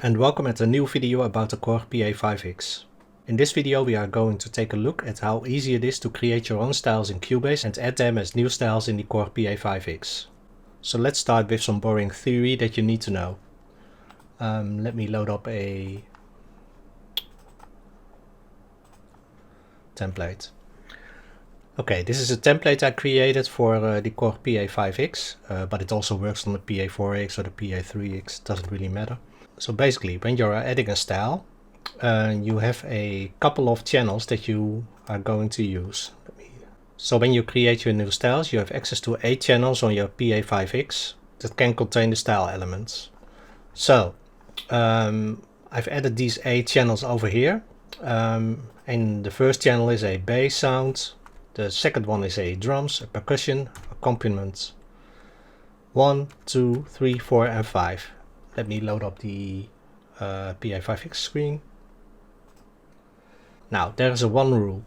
and welcome at a new video about the Korg Pa5X. In this video we are going to take a look at how easy it is to create your own styles in Cubase and add them as new styles in the Korg Pa5X. So let's start with some boring theory that you need to know. Let me load up a template. Okay, this is a template I created for the Korg Pa5X, but it also works on the Pa4X or the Pa3X, doesn't really matter. So basically, when you're adding a style, you have a couple of channels that you are going to use. So when you create your new styles, you have access to 8 channels on your Pa5X that can contain the style elements. So I've added these 8 channels over here, and the first channel is a bass sound. The second one is a drums, a percussion, accompaniment. 1, 2, 3, 4 and 5. Let me load up the Pa5X screen. Now there is a one rule.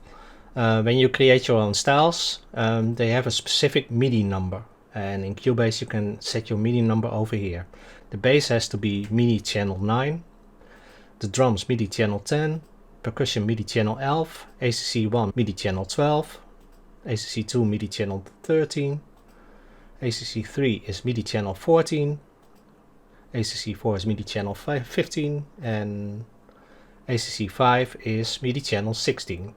When you create your own styles, they have a specific MIDI number, and in Cubase you can set your MIDI number over here. The bass has to be MIDI channel 9, the drums MIDI channel 10, percussion MIDI channel 11, ACC1 MIDI channel 12, ACC2 MIDI channel 13, ACC3 is MIDI channel 14, ACC4 is MIDI channel 15, and ACC5 is MIDI channel 16.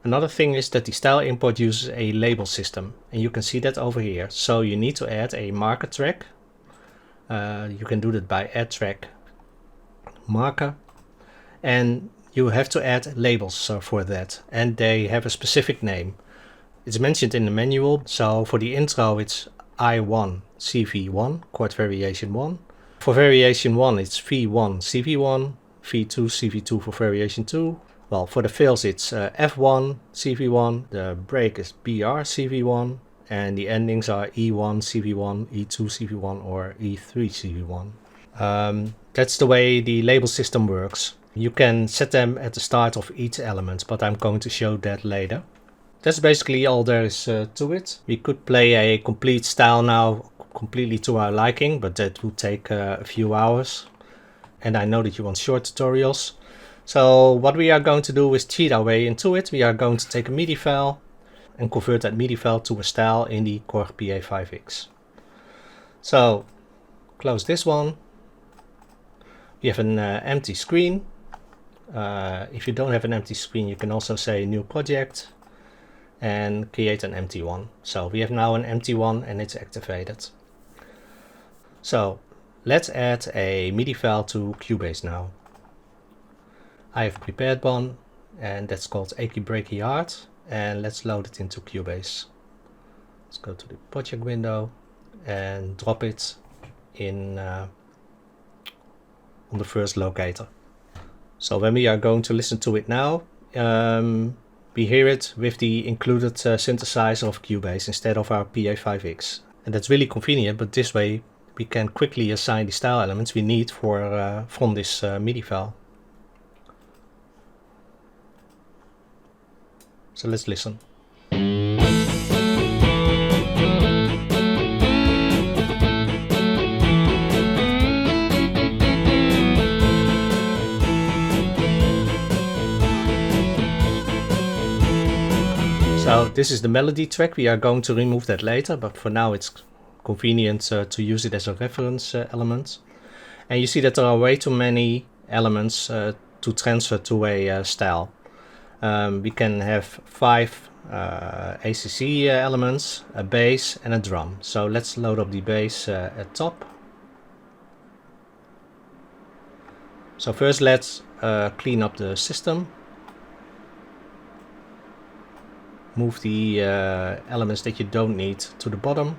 Another thing is that the style import uses a label system, and you can see that over here. So you need to add a marker track. You can do that by add track marker, and you have to add labels for that, and they have a specific name. It's mentioned in the manual. So for the intro it's I1 CV1, chord variation 1. For variation 1 it's V1 CV1, V2 CV2 for variation 2. Well, for the fills it's F1 CV1, the break is BR CV1, and the endings are E1 CV1, E2 CV1 or E3 CV1. That's the way the label system works. You can set them at the start of each element, but I'm going to show that later. That's basically all there is to it. We could play a complete style now, completely to our liking, but that would take a few hours. And I know that you want short tutorials. So what we are going to do is cheat our way into it. We are going to take a MIDI file and convert that MIDI file to a style in the Korg Pa5X. So close this one. We have an empty screen. If you don't have an empty screen, you can also say new project and create an empty one. So we have now an empty one and it's activated. So let's add a MIDI file to Cubase now. I have prepared one, and that's called Achy Breaky Heart, and let's load it into Cubase. Let's go to the project window and drop it in on the first locator. So when we are going to listen to it now, we hear it with the included synthesizer of Cubase instead of our Pa5X. And that's really convenient, but this way we can quickly assign the style elements we need for from this MIDI file. So let's listen. So this is the melody track. We are going to remove that later, but for now it's convenient to use it as a reference element. And you see that there are way too many elements to transfer to a style. We can have 5 ACC elements, a bass and a drum. So let's load up the bass at top. So first let's clean up the system. Move the elements that you don't need to the bottom.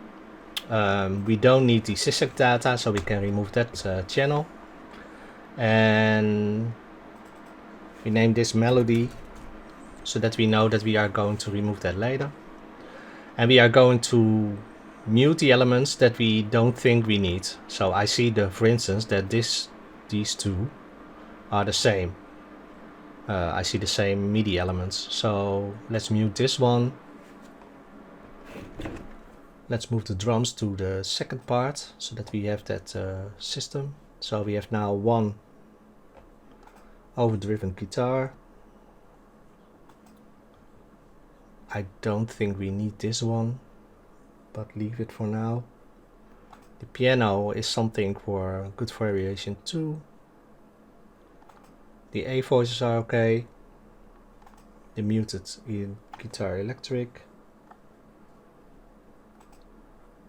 We don't need the sysac data, so we can remove that channel. And we name this melody, so that we know that we are going to remove that later. And we are going to mute the elements that we don't think we need. So I see for instance that these two are the same. I see the same MIDI elements. So let's mute this one. Let's move the drums to the second part so that we have that system. So we have now one overdriven guitar. I don't think we need this one, but leave it for now. The piano is something for good variation too. The A voices are okay. The muted guitar electric.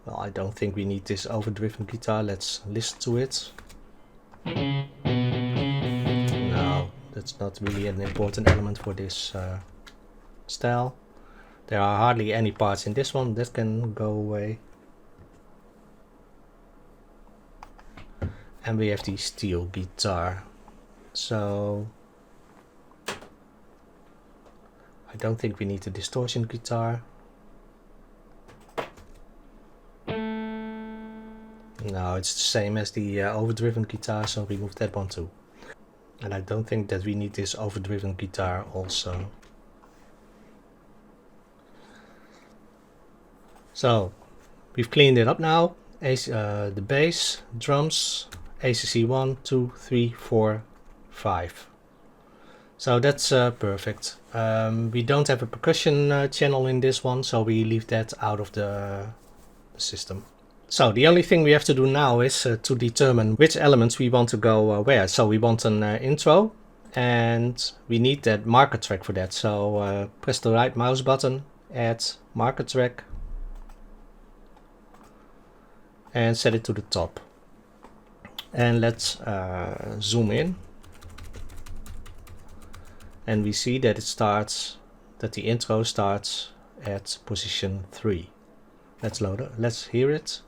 Well, I don't think we need this overdriven guitar. Let's listen to it. No, that's not really an important element for this style. There are hardly any parts in this one. That can go away. And we have the steel guitar. So I don't think we need the distortion guitar. No, it's the same as the overdriven guitar, so remove that one too. And I don't think that we need this overdriven guitar also. So we've cleaned it up now. The bass, drums, ACC 1, 2, 3, 4, 5. So that's perfect. We don't have a percussion channel in this one, so we leave that out of the system. So the only thing we have to do now is to determine which elements we want to go where. So we want an intro, and we need that marker track for that. So press the right mouse button, add marker track, and set it to the top. And let's zoom in. And we see that that the intro starts at position 3. Let's load it. Let's hear it.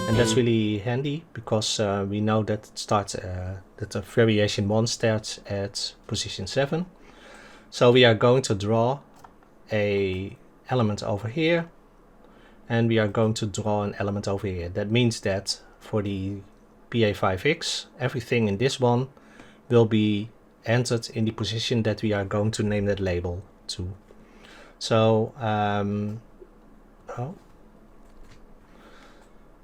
And that's really handy because we know that it starts that the variation 1 starts at position 7. So we are going to draw a element over here, and we are going to draw an element over here. That means that for the Pa5X, everything in this one will be entered in the position that we are going to name that label to. So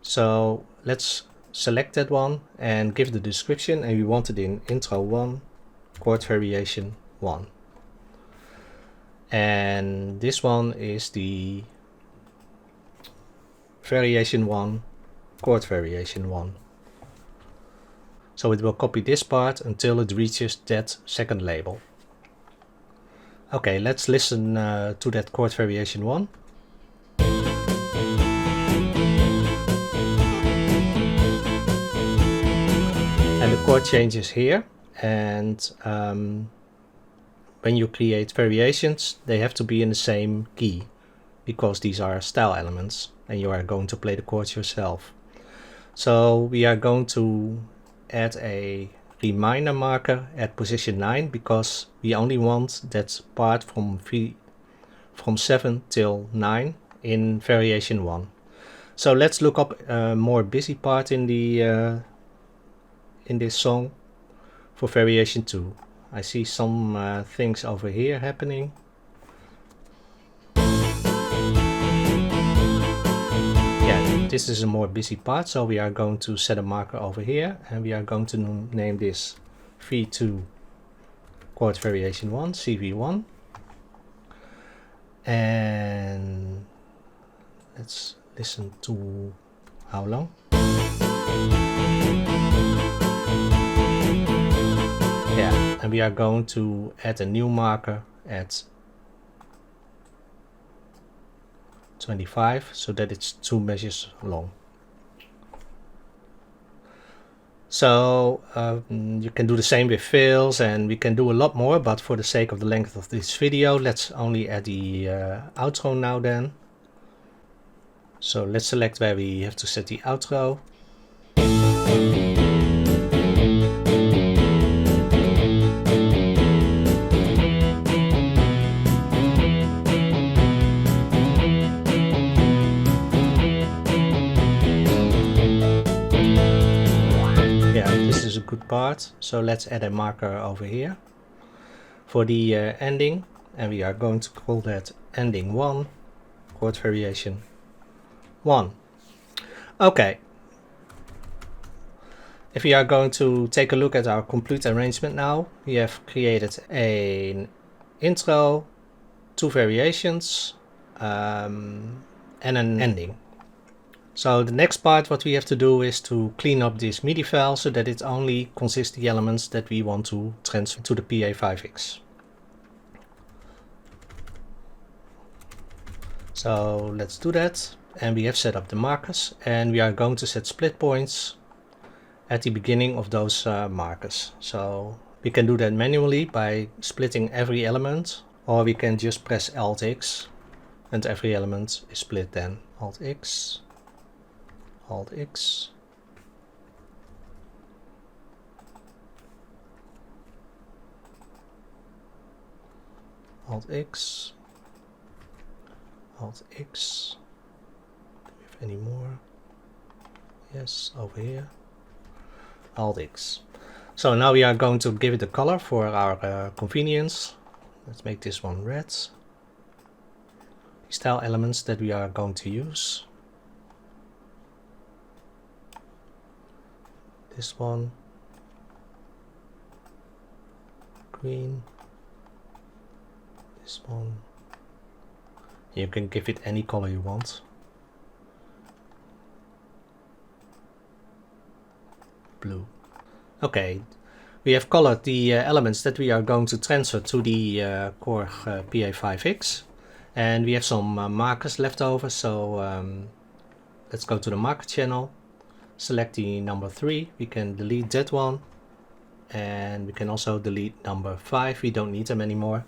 so let's select that one and give the description, and we want it in intro 1, chord variation 1. And this one is the variation 1, chord variation 1. So it will copy this part until it reaches that second label. Okay, let's listen to that chord variation 1. And the chord changes here, and when you create variations, they have to be in the same key, because these are style elements and you are going to play the chords yourself. So we are going to add a reminder marker at position 9, because we only want that part from 7 till 9 in variation 1. So let's look up a more busy part in the in this song for variation 2. I see some things over here happening. Yeah, this is a more busy part, so we are going to set a marker over here, and we are going to name this V2 chord variation 1, CV1. And let's listen to how long. Yeah, and we are going to add a new marker at 25, so that it's 2 measures long. So you can do the same with fills, and we can do a lot more, but for the sake of the length of this video, let's only add the outro now then. So let's select where we have to set the outro. Good part, so let's add a marker over here for the ending, and we are going to call that ending 1, chord variation 1. Okay. If we are going to take a look at our complete arrangement now, we have created an intro, 2 variations, and an ending. So the next part what we have to do is to clean up this MIDI file so that it only consists the elements that we want to transfer to the Pa5X. So let's do that, and we have set up the markers, and we are going to set split points at the beginning of those markers. So we can do that manually by splitting every element, or we can just press Alt-X and every element is split then. Alt-X, Alt-X, Alt-X, Alt-X. Do we have any more? Yes, over here. Alt-X. So now we are going to give it a color for our convenience. Let's make this one red. The style elements that we are going to use. This one. Green. This one. You can give it any color you want. Blue. Okay, we have colored the elements that we are going to transfer to the Korg Pa5X, and we have some markers left over, so let's go to the marker channel, select the number 3, we can delete that one, and we can also delete number 5, we don't need them anymore.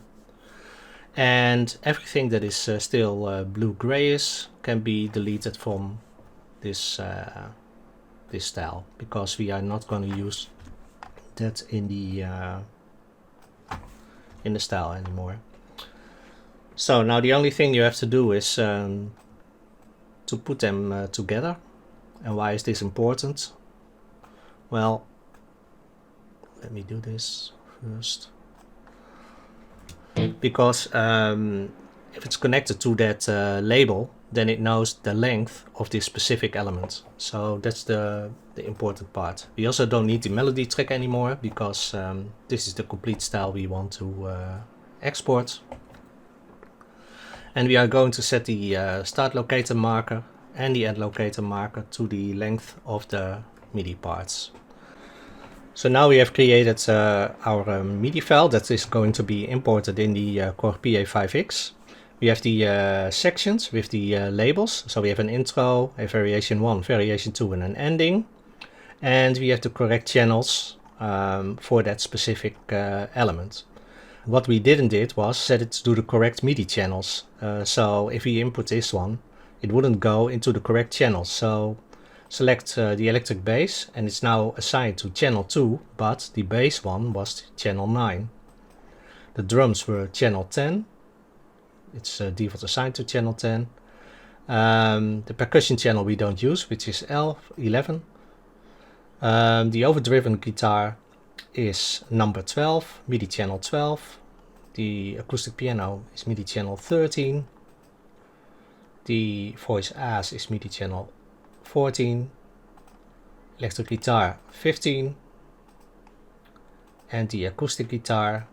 And everything that is still blue-grayish can be deleted from this this style, because we are not going to use that in the style anymore. So now the only thing you have to do is to put them together. And why is this important? Well, let me do this first. Because if it's connected to that label, then it knows the length of this specific element. So that's the important part. We also don't need the melody track anymore, because this is the complete style we want to export. And we are going to set the start locator marker and the end locator marker to the length of the MIDI parts. So now we have created our MIDI file that is going to be imported in the Korg Pa5X. We have the sections with the labels. So we have an intro, a variation 1, variation 2 and an ending. And we have the correct channels for that specific element. What we didn't did was set it to do the correct MIDI channels. So if we input this one, it wouldn't go into the correct channels. So select the electric bass, and it's now assigned to channel 2, but the bass one was channel 9. The drums were channel 10. It's default assigned to channel 10. The percussion channel we don't use, which is 11. The overdriven guitar is number 12, MIDI channel 12. The acoustic piano is MIDI channel 13. The voice as is MIDI channel 14. Electric guitar 15. And the acoustic guitar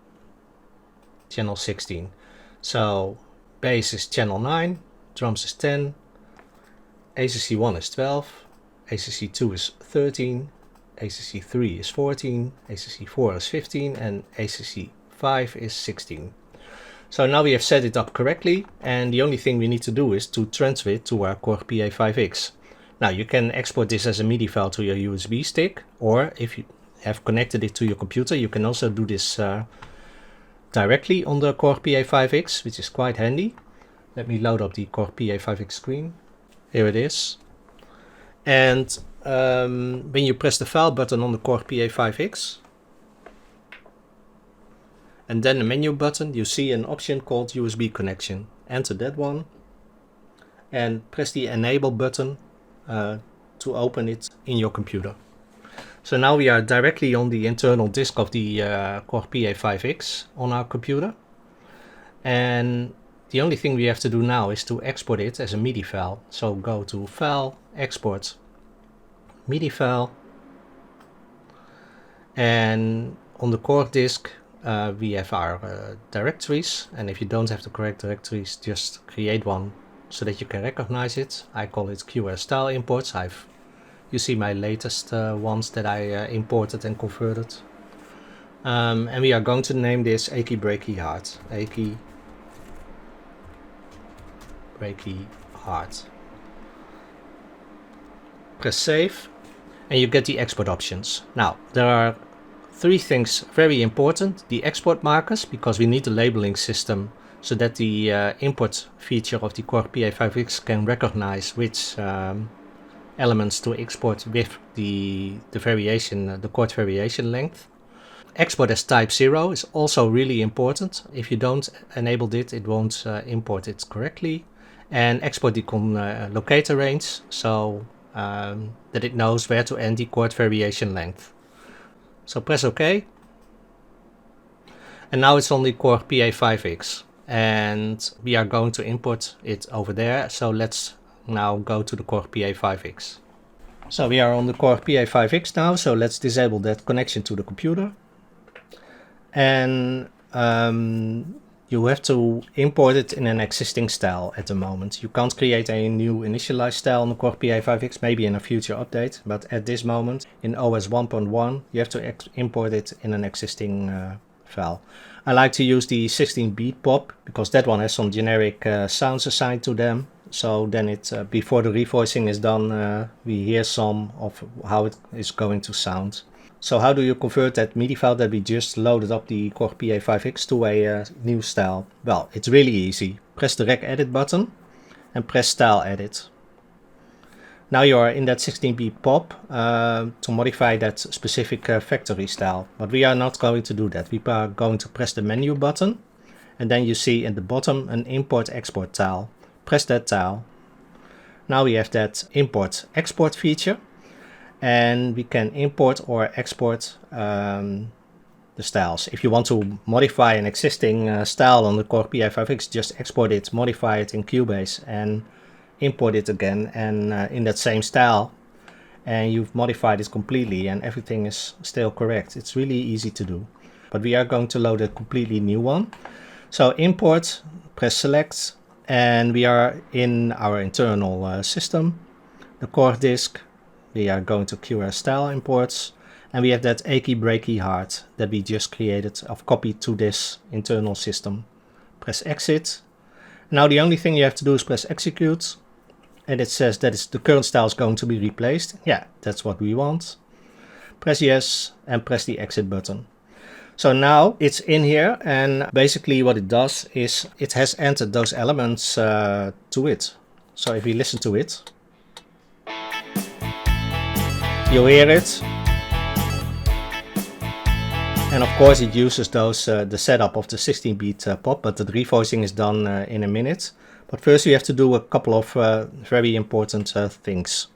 channel 16. So bass is channel 9, drums is 10, ACC 1 is 12, ACC 2 is 13, ACC 3 is 14, ACC 4 is 15, and ACC 5 is 16. So now we have set it up correctly, and the only thing we need to do is to transfer it to our Korg Pa5X. Now you can export this as a MIDI file to your USB stick, or if you have connected it to your computer, you can also do this directly on the Korg Pa5X, which is quite handy. Let me load up the Korg Pa5X screen. Here it is. And when you press the file button on the Korg Pa5X, and then the menu button, you see an option called USB connection. Enter that one and press the enable button to open it in your computer. So now we are directly on the internal disk of the Korg Pa5X on our computer. And the only thing we have to do now is to export it as a MIDI file. So go to File, Export, MIDI file. And on the Korg disk, we have our directories. And if you don't have the correct directories, just create one so that you can recognize it. I call it QR style imports. You see my latest ones that I imported and converted. And we are going to name this Achy Breaky Heart. Achy Breaky Heart. Press save and you get the export options. Now there are three things very important. The export markers, because we need the labeling system so that the import feature of the Korg Pa5X can recognize which elements to export with the variation, the chord variation length. Export as type 0 is also really important. If you don't enable it, it won't import it correctly. And export the locator range so that it knows where to end the chord variation length. So press OK. And now it's on the Korg Pa5X. And we are going to import it over there. So let's now go to the Korg Pa5X. So we are on the Korg Pa5X now. So let's disable that connection to the computer. And you have to import it in an existing style at the moment. You can't create a new initialized style on the Korg Pa5X, maybe in a future update, but at this moment in OS 1.1 you have to import it in an existing file. I like to use the 16-beat pop because that one has some generic sounds assigned to them. So then it before the revoicing is done, we hear some of how it is going to sound. So how do you convert that MIDI file that we just loaded up the Korg Pa5X to a new style? Well, it's really easy. Press the Rec Edit button and press Style Edit. Now you are in that 16-beat pop to modify that specific factory style. But we are not going to do that. We are going to press the menu button and then you see in the bottom an Import Export tile. Press that tile. Now we have that Import Export feature. And we can import or export the styles. If you want to modify an existing style on the Korg Pa5X, just export it, modify it in Cubase and import it again and in that same style, and you've modified it completely and everything is still correct. It's really easy to do. But we are going to load a completely new one. So import, press select, and we are in our internal system, the Korg disk. We are going to QR style imports and we have that Achy Breaky Heart that we just created, copied to this internal system. Press exit. Now the only thing you have to do is press execute and it says that the current style is going to be replaced. Yeah, that's what we want. Press yes and press the exit button. So now it's in here and basically what it does is it has entered those elements to it. So if we listen to it, you'll hear it, and of course it uses those the setup of the 16-beat pop, but the revoicing is done in a minute. But first we have to do a couple of very important things.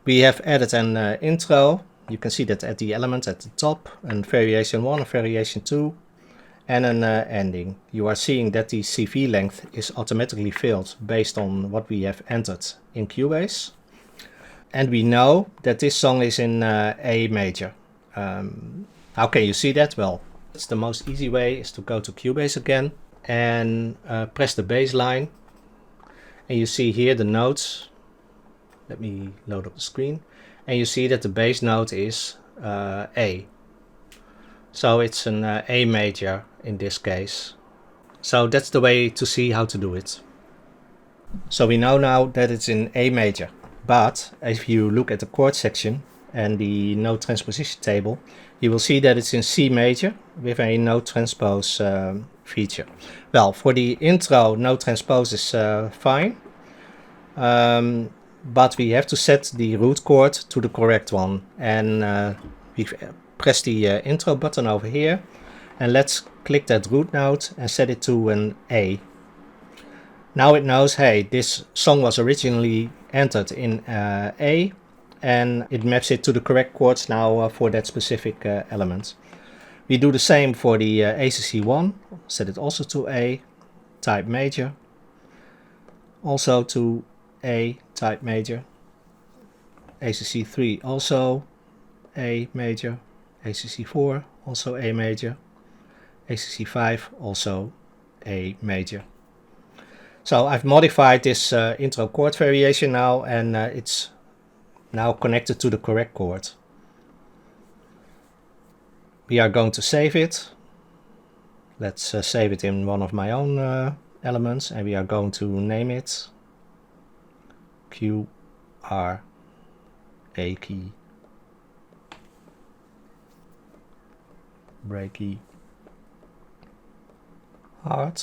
We have added an intro. You can see that at the element at the top, and variation 1 and variation 2, and an ending. You are seeing that the CV length is automatically filled based on what we have entered in Cubase. And we know that this song is in A major. How can you see that? Well, it's the most easy way is to go to Cubase again and press the bass line. And you see here the notes. Let me load up the screen. And you see that the bass note is A. So it's an A major in this case. So that's the way to see how to do it. So we know now that it's in A major. But if you look at the chord section and the note transposition table, you will see that it's in C major with a note transpose feature. Well, for the intro, note transpose is fine, but we have to set the root chord to the correct one. And we press the intro button over here, and let's click that root note and set it to an A. Now it knows, hey, this song was originally entered in A, and it maps it to the correct chords now for that specific element. We do the same for the ACC1, set it also to A, type major, also to A type major, ACC 3 also A major, ACC 4 also A major, ACC 5 also A major. So I've modified this intro chord variation now, and it's now connected to the correct chord. We are going to save it. Let's save it in one of my own elements, and we are going to name it QR A key, break key, hard.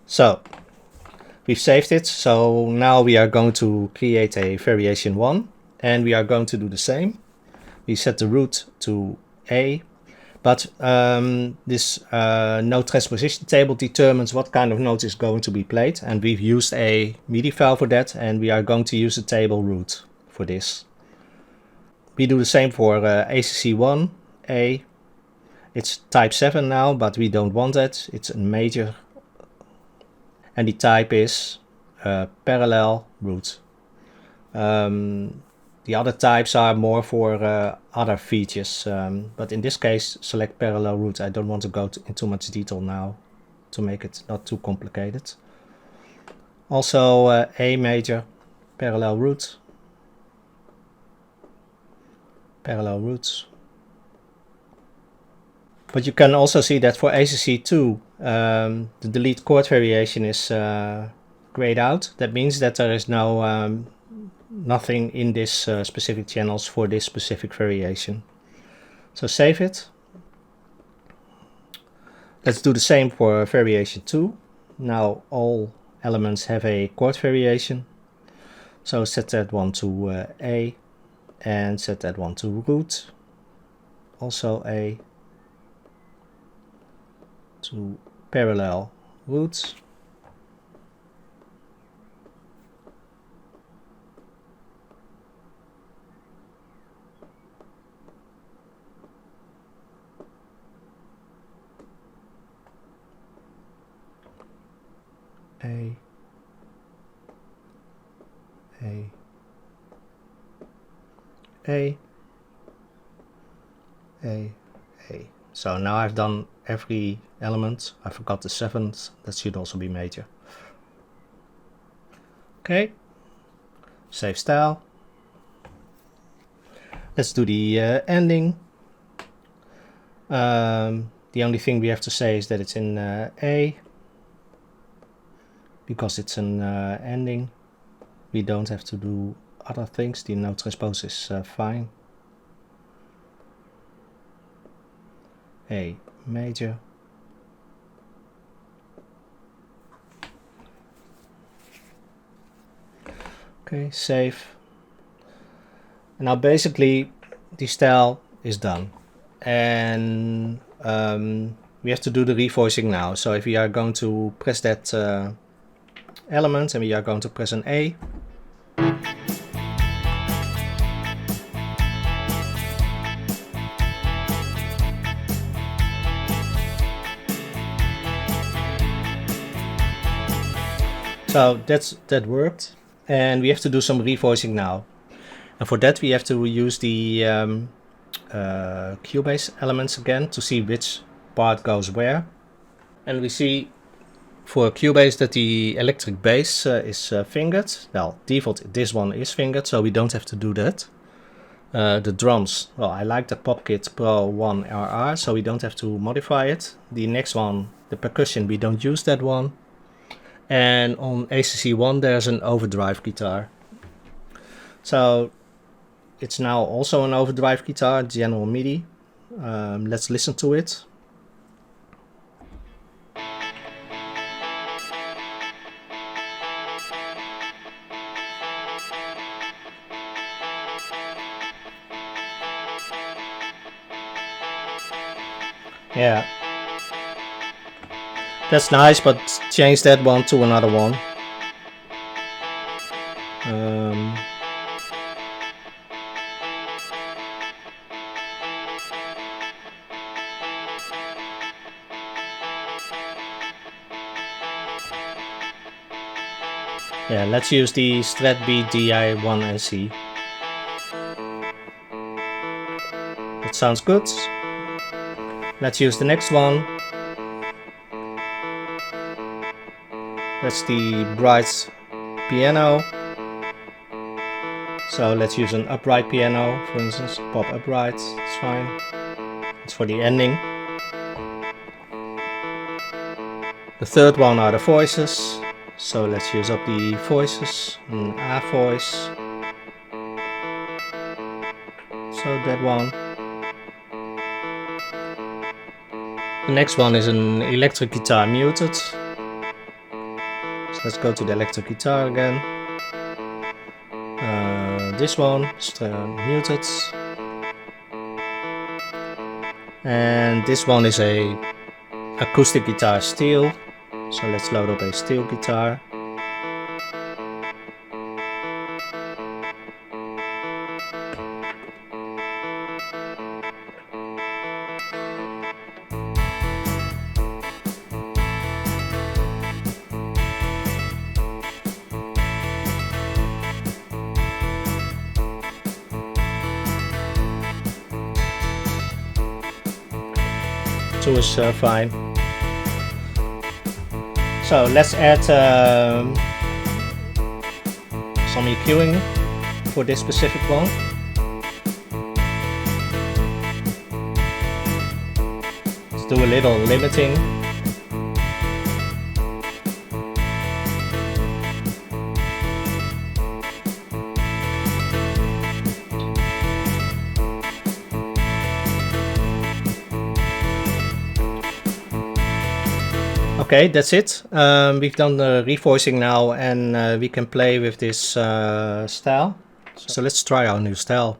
So we've saved it. So now we are going to create a variation 1, and we are going to do the same. We set the root to A, but this note transposition table determines what kind of note is going to be played, and we've used a MIDI file for that, and we are going to use the table root for this. We do the same for ACC1, A. It's type 7 now, but we don't want that. It's a major, and the type is parallel root. The other types are more for other features, but in this case select parallel root. I don't want to go into much detail now to make it not too complicated. Also A major, parallel root, parallel roots. But you can also see that for ACC2 the delete chord variation is grayed out. That means that there is no nothing in this specific channels for this specific variation. So save it. Let's do the same for variation 2. Now all elements have a chord variation. So set that one to A, and set that one to root. Also A, to parallel root. A, A, A, A, A. So now I've done every element. I forgot the 7th. That should also be major. Okay. Save style. Let's do the ending. The only thing we have to say is that it's in A, because it's an ending. We don't have to do other things. The note transpose is fine. A major. Okay, save. And now basically the style is done, and we have to do the revoicing now. So if we are going to press that element, and we are going to press an A, so that worked, and we have to do some revoicing now. And for that we have to use the Cubase elements again to see which part goes where. And we see for Cubase that the electric bass is fingered. Well, default this one is fingered, so we don't have to do that. The drums, well, I like the PopKit Pro 1 RR, so we don't have to modify it. The next one, the percussion, we don't use that one. And on ACC1 there's an overdrive guitar. So it's now also an overdrive guitar, general MIDI. Let's listen to it. Yeah, that's nice, but change that one to another one. Yeah, let's use the Strat B DI1 and C. That sounds good. Let's use the next one. That's the bright piano. So let's use an upright piano, for instance, pop upright, it's fine. It's for the ending. The third one are the voices. So let's use up the voices, an A voice. So that one. The next one is an electric guitar muted. So let's go to the electric guitar again. This one is muted. And this one is a acoustic guitar steel. So let's load up a steel guitar. Two is fine. So let's add some EQing for this specific one. Let's do a little limiting. Okay, that's it. We've done the revoicing now, and we can play with this style. So let's try our new style.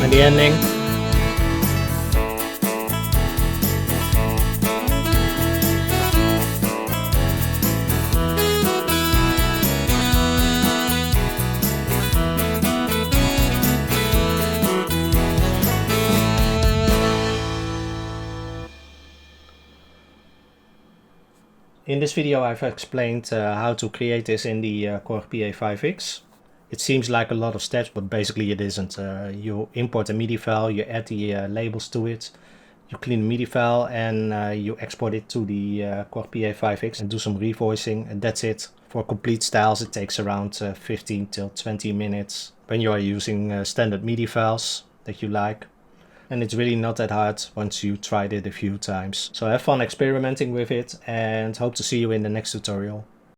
And the ending. In this video I've explained how to create this in the Korg Pa5X. It seems like a lot of steps, but basically it isn't. You import a MIDI file, you add the labels to it, you clean the MIDI file, and you export it to the Korg Pa5X and do some revoicing, and that's it. For complete styles it takes around 15 till 20 minutes when you are using standard MIDI files that you like. And it's really not that hard once you tried it a few times. So have fun experimenting with it, and hope to see you in the next tutorial.